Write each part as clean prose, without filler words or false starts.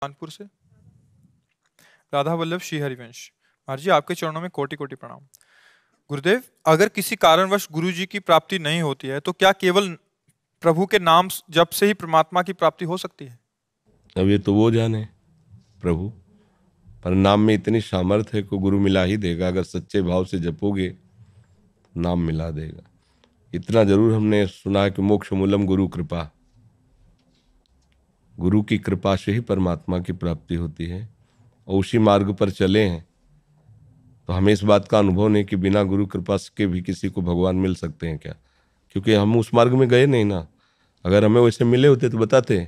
कानपुर से राधा वल्लभ श्री हरिवंश। महाराज जी, आपके चरणों में कोटि कोटि प्रणाम। गुरुदेव, अगर किसी कारणवश गुरु जी की प्राप्ति नहीं होती है तो क्या केवल प्रभु के नाम जप से ही परमात्मा की प्राप्ति हो सकती है? अब ये तो वो जाने प्रभु, पर नाम में इतनी सामर्थ्य है को गुरु मिला ही देगा। अगर सच्चे भाव से जपोगे नाम मिला देगा। इतना जरूर हमने सुना है कि मोक्ष मूलम गुरु कृपा, गुरु की कृपा से ही परमात्मा की प्राप्ति होती है। और उसी मार्ग पर चले हैं तो हमें इस बात का अनुभव नहीं कि बिना गुरु कृपा के भी किसी को भगवान मिल सकते हैं क्या, क्योंकि हम उस मार्ग में गए नहीं ना। अगर हमें वैसे मिले होते तो बताते।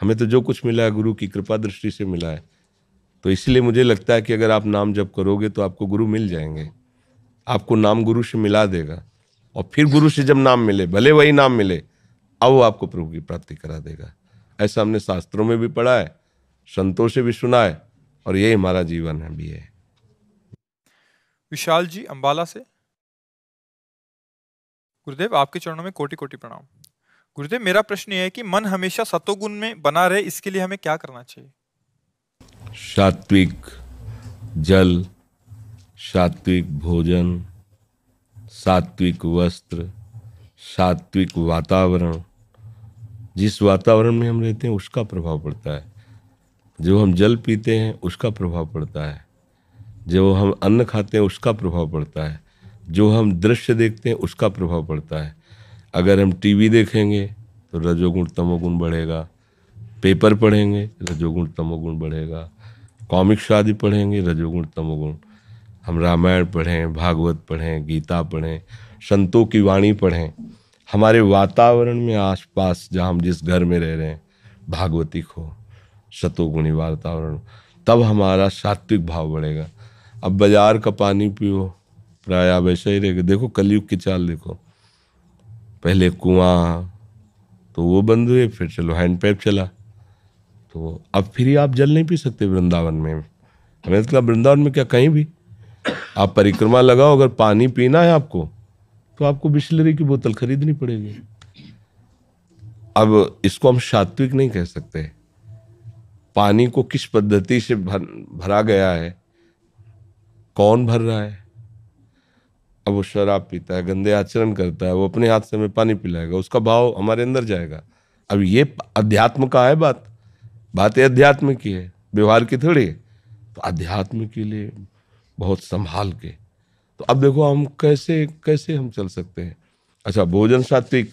हमें तो जो कुछ मिला है गुरु की कृपा दृष्टि से मिला है। तो इसलिए मुझे लगता है कि अगर आप नाम जप करोगे तो आपको गुरु मिल जाएंगे। आपको नाम गुरु से मिला देगा और फिर गुरु से जब नाम मिले, भले वही नाम मिले, अब वो आपको प्रभु की प्राप्ति करा देगा। ऐसा हमने शास्त्रों में भी पढ़ा है, संतों से भी सुना है, और यही हमारा जीवन है भी है। विशाल जी अंबाला से। गुरुदेव, आपके चरणों में कोटि कोटि प्रणाम। गुरुदेव, मेरा प्रश्न यह है कि मन हमेशा सतोगुण में बना रहे, इसके लिए हमें क्या करना चाहिए? सात्विक जल, सात्विक भोजन, सात्विक वस्त्र, सात्विक वातावरण। जिस वातावरण में हम रहते हैं उसका प्रभाव पड़ता है। जो हम जल पीते हैं उसका प्रभाव पड़ता है। जो हम अन्न खाते हैं उसका प्रभाव पड़ता है। जो हम दृश्य देखते हैं उसका प्रभाव पड़ता है। अगर हम टीवी देखेंगे तो रजोगुण तमोगुण बढ़ेगा। पेपर पढ़ेंगे रजोगुण तमोगुण बढ़ेगा। कॉमिक्स आदि पढ़ेंगे रजोगुण तमोगुण। हम रामायण पढ़ें, भागवत पढ़ें, गीता पढ़ें, संतों की वाणी पढ़ें, हमारे वातावरण में आसपास जहाँ हम जिस घर में रह रहे हैं भागवतिक हो, सतोगुणी वातावरण, तब हमारा सात्विक भाव बढ़ेगा। अब बाजार का पानी पियो, प्राय वैसा ही रहेगा। देखो कलयुग की चाल देखो, पहले कुआं तो वो बंद हुए, फिर चलो हैंडपैप चला, तो अब फिर आप जल नहीं पी सकते वृंदावन में। हमें मतलब वृंदावन में क्या, कहीं भी आप परिक्रमा लगाओ, अगर पानी पीना है आपको तो आपको बिस्लरी की बोतल खरीदनी पड़ेगी। अब इसको हम सात्विक नहीं कह सकते। पानी को किस पद्धति से भरा गया है, कौन भर रहा है। अब वो शराब पीता है, गंदे आचरण करता है, वो अपने हाथ से हमें पानी पिलाएगा, उसका भाव हमारे अंदर जाएगा। अब ये अध्यात्म का है बात ये अध्यात्म की है, व्यवहार की थोड़ी है। तो अध्यात्म के लिए बहुत संभाल के। तो अब देखो हम कैसे हम चल सकते हैं। अच्छा, भोजन सात्विक,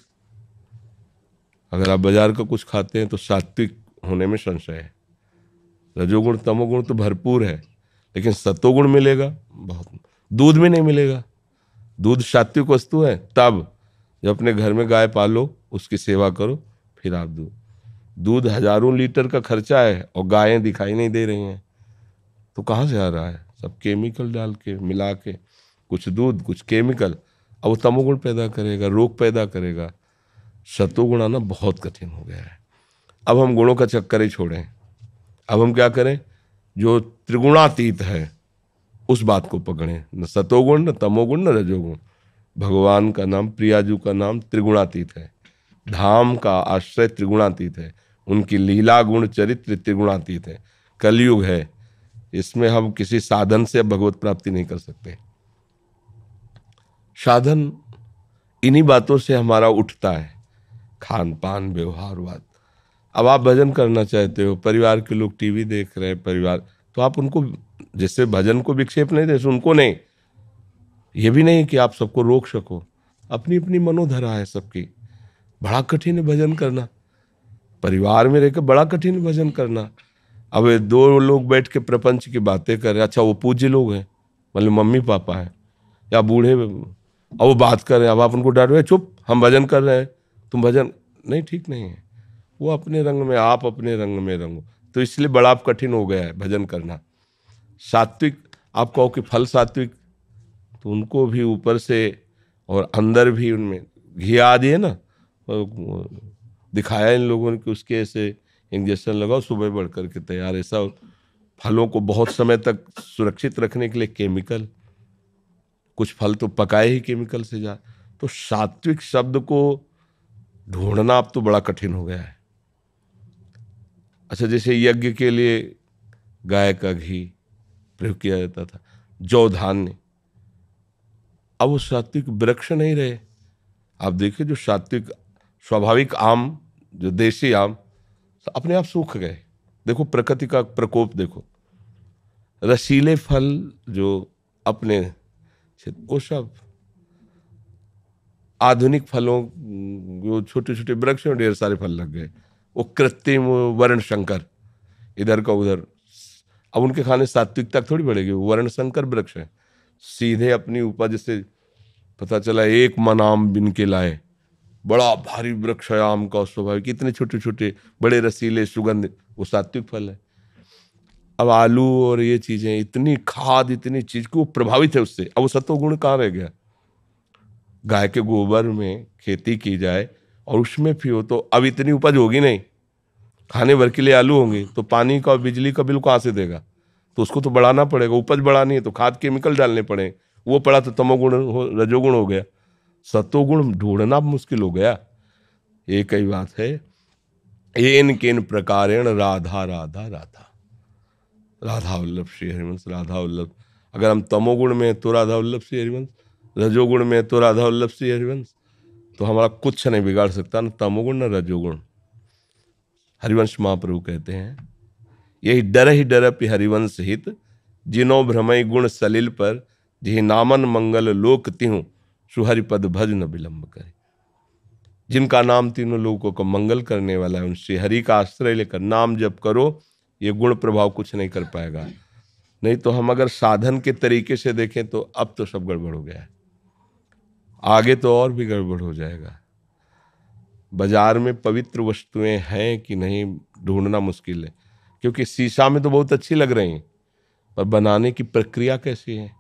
अगर आप बाजार का कुछ खाते हैं तो सात्विक होने में संशय है। रजोगुण तमोगुण तो भरपूर है, लेकिन सतोगुण मिलेगा बहुत। दूध में नहीं मिलेगा। दूध सात्विक वस्तु है तब जब अपने घर में गाय पालो, उसकी सेवा करो, फिर आप दूध हजारों लीटर का खर्चा है और गायें दिखाई नहीं दे रही हैं, तो कहाँ से आ रहा है? सब केमिकल डाल के मिला के, कुछ दूध कुछ केमिकल। अब वो तमोगुण पैदा करेगा, रोग पैदा करेगा। सतोगुण आना बहुत कठिन हो गया है। अब हम गुणों का चक्कर ही छोड़ें। अब हम क्या करें? जो त्रिगुणातीत है उस बात को पकड़ें, न सतोगुण न तमोगुण न रजोगुण। भगवान का नाम, प्रियाजू का नाम त्रिगुणातीत है। धाम का आश्रय त्रिगुणातीत है। उनकी लीला गुण चरित्र त्रिगुणातीत है। कलयुग है, इसमें हम किसी साधन से भगवत प्राप्ति नहीं कर सकते। साधन इन्हीं बातों से हमारा उठता है, खान पान व्यवहारवाद। अब आप भजन करना चाहते हो, परिवार के लोग टीवी देख रहे हैं, परिवार, तो आप उनको जैसे भजन को विक्षेप नहीं दे, उनको नहीं, ये भी नहीं कि आप सबको रोक सको। अपनी अपनी मनोधरा है सबकी। बड़ा कठिन है भजन करना, परिवार में रहकर बड़ा कठिन है भजन करना। अब ये दो लोग बैठ के प्रपंच की बातें कर रहे, अच्छा वो पूज्य लोग हैं, मतलब मम्मी पापा हैं या बूढ़े, अब वो बात कर रहे हैं, अब आप उनको डांट रहे, चुप हम भजन कर रहे हैं, तुम भजन नहीं, ठीक नहीं है। वो अपने रंग में, आप अपने रंग में रंगो। तो इसलिए बड़ा कठिन हो गया है भजन करना। सात्विक, आप कहो कि फल सात्विक, तो उनको भी ऊपर से और अंदर भी उनमें घी आदि है ना, दिखाया इन लोगों ने कि उसके ऐसे इंजेक्शन लगाओ, सुबह बढ़ करके तैयार। ऐसा फलों को बहुत समय तक सुरक्षित रखने के लिए केमिकल, कुछ फल तो पकाए ही केमिकल से जा। तो सात्विक शब्द को ढूंढना अब तो बड़ा कठिन हो गया है। अच्छा, जैसे यज्ञ के लिए गाय का घी प्रयोग किया जाता था, जौ धान्य, अब वो सात्विक वृक्ष नहीं रहे। आप देखिए जो सात्विक स्वाभाविक आम, जो देसी आम, अपने आप सूख गए। देखो प्रकृति का प्रकोप देखो। रसीले फल जो अपने, वो सब आधुनिक फलों, जो छोटे छोटे वृक्ष में ढेर सारे फल लग गए, वो कृत्रिम वर्ण संकर, इधर का उधर। अब उनके खाने सात्विकता थोड़ी बढ़ेगी, वो वर्ण संकर वृक्ष है। सीधे अपनी उपज से पता चला 1 मन आम बिन के लाए, बड़ा भारी वृक्ष है आम का, स्वाभाविक इतने छोटे छोटे बड़े रसीले सुगंध, वो सात्विक फल है। अब आलू और ये चीजें, इतनी खाद इतनी चीज को प्रभावित है उससे, अब वो सत्वगुण कहाँ रह गया। गाय के गोबर में खेती की जाए और उसमें भी हो तो अब इतनी उपज होगी नहीं, खाने भर के लिए आलू होंगे, तो पानी का और बिजली का बिल कहाँ से देगा, तो उसको तो बढ़ाना पड़ेगा। उपज बढ़ानी है तो खाद केमिकल डालने पड़े, वो पड़ा तो तमोगुण रजोगुण हो गया, सत्वगुण ढूंढना मुश्किल हो गया। एक ही बात है, एन केन प्रकारेण राधा राधा राधा, राधा वल्लभ श्री हरिवंश, राधा वल्लभ। अगर हम तमोगुण में तो राधा वल्लभ श्री हरिवंश, रजोगुण में तो राधा वल्लभ श्री हरिवंश, तो हमारा कुछ नहीं बिगाड़ सकता, न तमोगुण न रजोगुण। हरिवंश महाप्रभु कहते हैं, यही डर ही डरपि हरिवंश हित, जिनो भ्रमय गुण सलिल पर, जिहि नामन मंगल लोक तिहु, सुहरिपद भज न विलंब करे। जिनका नाम तीनों लोगों को मंगल करने वाला है, उन श्री हरि का आश्रय लेकर नाम जप करो, ये गुण प्रभाव कुछ नहीं कर पाएगा। नहीं तो हम अगर साधन के तरीके से देखें तो अब तो सब गड़बड़ हो गया है, आगे तो और भी गड़बड़ हो जाएगा। बाजार में पवित्र वस्तुएं हैं कि नहीं ढूंढना मुश्किल है, क्योंकि शीशा में तो बहुत अच्छी लग रही हैं, पर बनाने की प्रक्रिया कैसी है,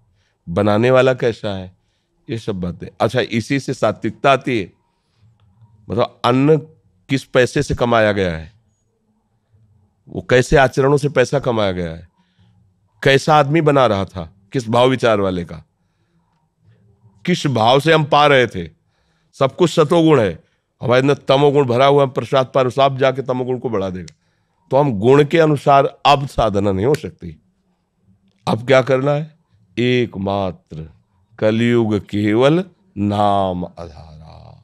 बनाने वाला कैसा है, ये सब बातें। अच्छा, इसी से सात्विकता आती है। मतलब अन्न किस पैसे से कमाया गया है, वो कैसे आचरणों से पैसा कमाया गया है, कैसा आदमी बना रहा था, किस भाव विचार वाले का, किस भाव से हम पा रहे थे। सब कुछ सतोगुण है, हमारे अंदर तमोगुण भरा हुआ है, प्रसाद पर साफ जाके तमोगुण को बढ़ा देगा। तो हम गुण के अनुसार अब साधना नहीं हो सकती। अब क्या करना है, एकमात्र कलयुग केवल नाम आधारा,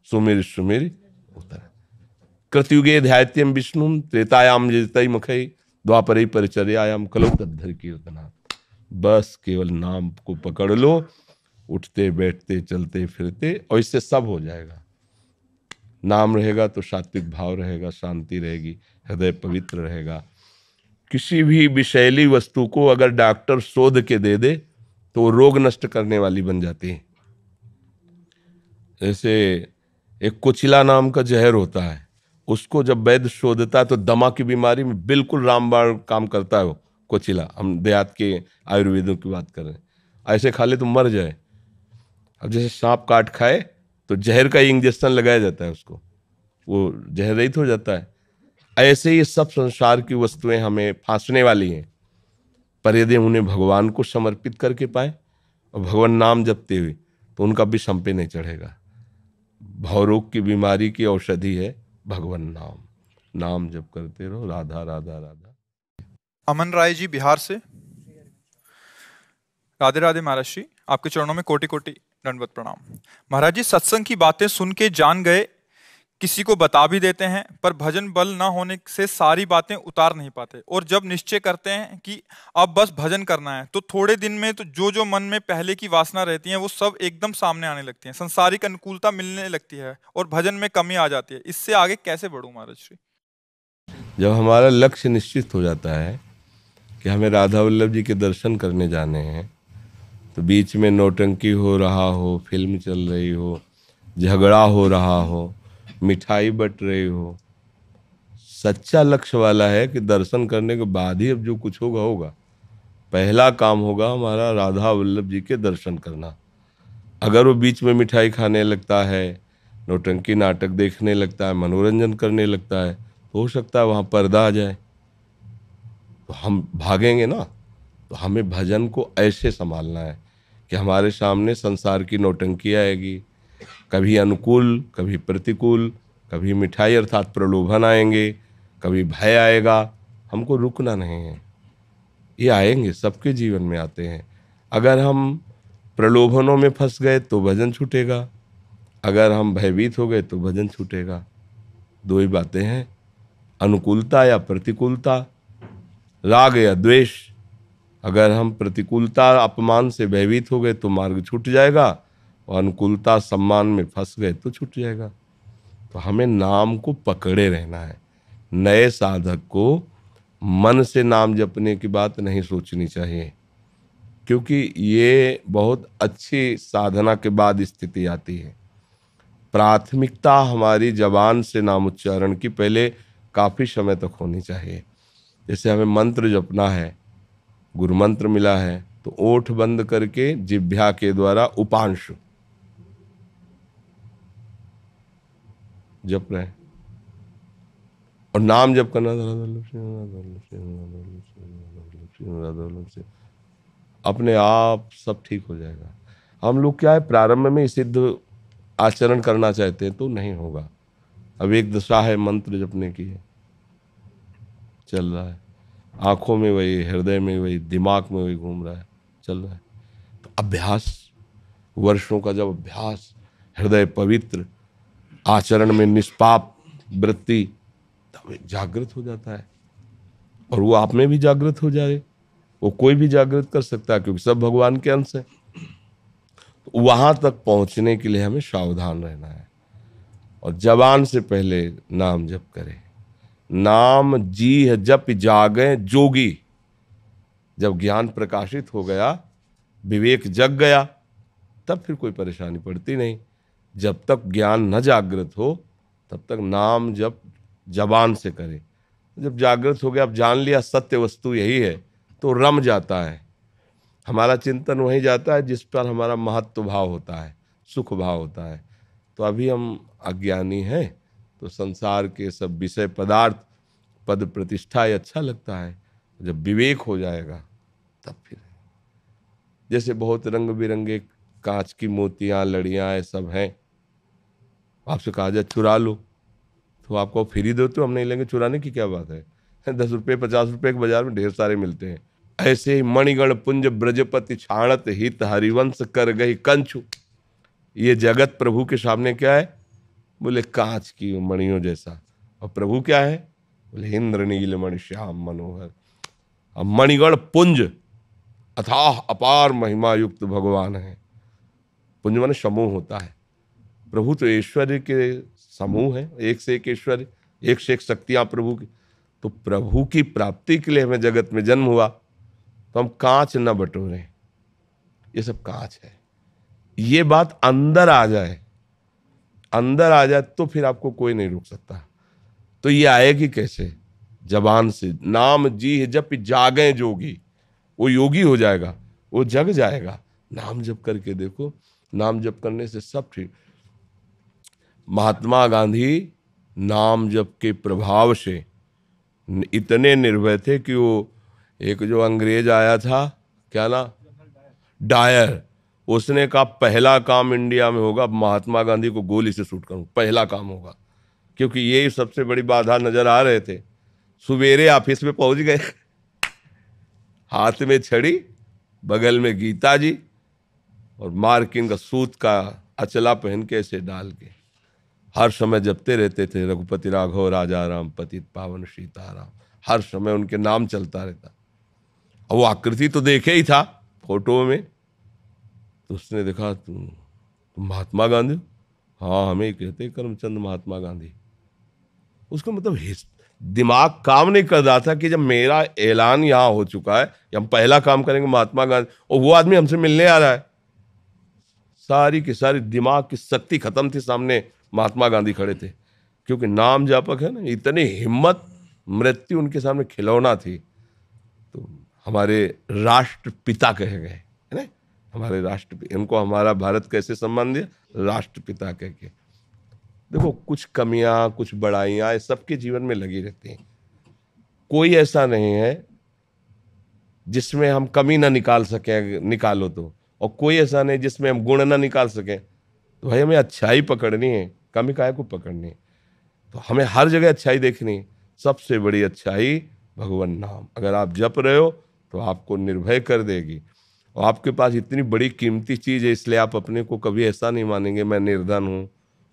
सुमिर सुमिर उतर। कृतयुगे ध्यात्यम विष्णु, त्रेतायाम जतई मुखई, द्वापरे परिचर्यायाम कलौ तद्धर कीर्तना। बस केवल नाम को पकड़ लो, उठते बैठते चलते फिरते, और इससे सब हो जाएगा। नाम रहेगा तो सात्विक भाव रहेगा, शांति रहेगी, हृदय पवित्र रहेगा। किसी भी विषैली वस्तु को अगर डॉक्टर शोध के दे दे तो वो रोग नष्ट करने वाली बन जाती है। जैसे एक कोचिला नाम का जहर होता है, उसको जब वैद्य शोधता है तो दमा की बीमारी में बिल्कुल रामबाण काम करता है वो कोचिला। हम देहात के आयुर्वेदों की बात कर रहे हैं, ऐसे खा ले तो मर जाए। अब जैसे सांप काट खाए तो जहर का इंजेक्शन लगाया जाता है उसको, वो जहर रहित हो जाता है। ऐसे ये सब संसार की वस्तुएं हमें फांसने वाली हैं, पर यदि उन्हें भगवान को समर्पित करके पाए और भगवान नाम जपते हुए, तो उनका भी सम पे नहीं चढ़ेगा। भवरोग की बीमारी की औषधि है भगवान नाम, नाम जप करते रहो, राधा राधा राधा। अमन राय जी बिहार से, राधे राधे महाराज श्री, आपके चरणों में कोटि कोटि दंडवत प्रणाम। महाराज जी, सत्संग की बातें सुन के जान गए, किसी को बता भी देते हैं, पर भजन बल ना होने से सारी बातें उतार नहीं पाते, और जब निश्चय करते हैं कि अब बस भजन करना है, तो थोड़े दिन में तो जो मन में पहले की वासना रहती है वो सब एकदम सामने आने लगती है, संसारिक अनुकूलता मिलने लगती है और भजन में कमी आ जाती है। इससे आगे कैसे बढ़ूं महाराज श्री? जब हमारा लक्ष्य निश्चित हो जाता है कि हमें राधा वल्लभ जी के दर्शन करने जाने हैं, तो बीच में नौटंकी हो रहा हो, फिल्म चल रही हो, झगड़ा हो रहा हो, मिठाई बट रही हो, सच्चा लक्ष्य वाला है कि दर्शन करने के बाद ही अब जो कुछ होगा होगा। पहला काम होगा हमारा राधा वल्लभ जी के दर्शन करना। अगर वो बीच में मिठाई खाने लगता है, नौटंकी नाटक देखने लगता है, मनोरंजन करने लगता है, तो हो सकता है वहाँ पर्दा आ जाए, तो हम भागेंगे ना। तो हमें भजन को ऐसे संभालना है कि हमारे सामने संसार की नौटंकी आएगी, कभी अनुकूल कभी प्रतिकूल, कभी मिठाई अर्थात प्रलोभन आएंगे, कभी भय आएगा, हमको रुकना नहीं है। ये आएंगे, सबके जीवन में आते हैं। अगर हम प्रलोभनों में फंस गए तो भजन छूटेगा, अगर हम भयभीत हो गए तो भजन छूटेगा। दो ही बातें हैं, अनुकूलता या प्रतिकूलता, राग या द्वेष। अगर हम प्रतिकूलता अपमान से भयभीत हो गए तो मार्ग छूट जाएगा, और अनुकूलता सम्मान में फंस गए तो छूट जाएगा। तो हमें नाम को पकड़े रहना है। नए साधक को मन से नाम जपने की बात नहीं सोचनी चाहिए, क्योंकि ये बहुत अच्छी साधना के बाद स्थिति आती है। प्राथमिकता हमारी जबान से नाम उच्चारण की पहले काफी समय तक होनी चाहिए। जैसे हमें मंत्र जपना है, गुरु मंत्र मिला है, तो ओठ बंद करके जिह्वा के द्वारा उपांशु जप रहे हैं, और नाम जप करना अपने आप सब ठीक हो जाएगा। हम लोग क्या है, प्रारंभ में सिद्ध आचरण करना चाहते हैं तो नहीं होगा। अब एक दशा है मंत्र जपने की है, चल रहा है, आंखों में वही, हृदय में वही, दिमाग में वही घूम रहा है, चल रहा है। तो अभ्यास, वर्षों का जब अभ्यास, हृदय पवित्र, आचरण में निष्पाप वृत्ति, तब जागृत हो जाता है। और वो आप में भी जागृत हो जाए, वो कोई भी जागृत कर सकता है, क्योंकि सब भगवान के अंश है। तो वहां तक पहुंचने के लिए हमें सावधान रहना है, और जबान से पहले नाम जप करें। नाम जी है जप जागे जोगी। जब ज्ञान प्रकाशित हो गया, विवेक जग गया, तब फिर कोई परेशानी पड़ती नहीं। जब तक ज्ञान न जागृत हो तब तक नाम जप जबान से करें। जब जागृत हो गया, अब जान लिया सत्य वस्तु यही है, तो रम जाता है, हमारा चिंतन वहीं जाता है जिस पर हमारा महत्व भाव होता है, सुख भाव होता है। तो अभी हम अज्ञानी हैं, तो संसार के सब विषय पदार्थ, पद प्रतिष्ठा ये अच्छा लगता है। जब विवेक हो जाएगा तब फिर, जैसे बहुत रंग बिरंगे कांच की मोतियां, लड़ियां, ये सब हैं, आपसे कहा जाए चुरा लो, तो आपको फ्री दो तो हम नहीं लेंगे, चुराने की क्या बात है। 10 रुपये 50 रुपये के बाजार में ढेर सारे मिलते हैं। ऐसे ही मणिगण पुंज ब्रजपति छाणत हित हरिवंश कर गई कंचु। ये जगत प्रभु के सामने क्या है? बोले कांच की मणियों जैसा। और प्रभु क्या है? बोले इंद्रनील मणि श्याम मनोहर। अब मणिगण पुंज, अथाह अपार महिमा युक्त भगवान है। पुंज माने समूह होता है। प्रभु तो ऐश्वर्य के समूह है, एक से एक ऐश्वर्य, एक से एक शक्तियां प्रभु की। तो प्रभु की प्राप्ति के लिए हमें जगत में जन्म हुआ, तो हम कांच न बटोरें। ये सब कांच है। ये बात अंदर आ जाए, अंदर आ जाए तो फिर आपको कोई नहीं रोक सकता। तो ये आएगी कैसे? जबान से। नाम जी जप जागे जोगी। वो योगी हो जाएगा, वो जग जाएगा। नाम जप करके देखो, नाम जप करने से सब ठीक। महात्मा गांधी नाम जप के प्रभाव से इतने निर्भय थे कि वो एक जो अंग्रेज आया था, क्या ना, डायर, उसने कहा पहला काम इंडिया में होगा महात्मा गांधी को गोली से शूट करूं, पहला काम होगा। क्योंकि ये सबसे बड़ी बाधा नजर आ रहे थे। सुबेरे ऑफिस में पहुंच गए, हाथ में छड़ी, बगल में गीता जी, और मार्किंग का सूत का अचला पहन के ऐसे डाल के हर समय जपते रहते थे, रघुपति राघव राजा राम पतित पावन सीताराम। हर समय उनके नाम चलता रहता। और वो आकृति तो देखे ही था फोटो में, तो उसने देखा तुम महात्मा गांधी? हाँ, हमें कहते हैं करमचंद महात्मा गांधी। उसका मतलब दिमाग काम नहीं कर रहा था कि जब मेरा ऐलान यहाँ हो चुका है कि हम पहला काम करेंगे महात्मा गांधी, और वो आदमी हमसे मिलने आ रहा है, सारी की सारी दिमाग की शक्ति खत्म थी, सामने महात्मा गांधी खड़े थे। क्योंकि नाम जापक है ना, इतनी हिम्मत, मृत्यु उनके सामने खिलौना थी। तो हमारे राष्ट्रपिता कहे गए, है ना, हमारे राष्ट्रपिता। इनको हमारा भारत कैसे सम्मान दिया? राष्ट्रपिता कह के। देखो, कुछ कमियां, कुछ बड़ाइयां सबके जीवन में लगी रहती हैं। कोई ऐसा नहीं है जिसमें हम कमी ना निकाल सके, निकालो तो, और कोई ऐसा नहीं जिसमें हम गुण ना निकाल सके। तो भाई हमें अच्छाई पकड़नी है, कमी काहे को पकड़नी है? तो हमें हर जगह अच्छाई देखनी है। सबसे बड़ी अच्छाई भगवान नाम, अगर आप जप रहे हो तो आपको निर्भय कर देगी। और आपके पास इतनी बड़ी कीमती चीज़ है, इसलिए आप अपने को कभी ऐसा नहीं मानेंगे मैं निर्धन हूँ,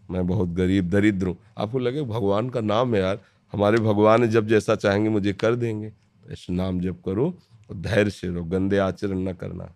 मैं बहुत गरीब दरिद्र हूँ। आपको लगे भगवान का नाम है यार, हमारे भगवान है, जब जैसा चाहेंगे मुझे कर देंगे। तो इस नाम जप करो और धैर्य से रहो, गंदे आचरण न करना।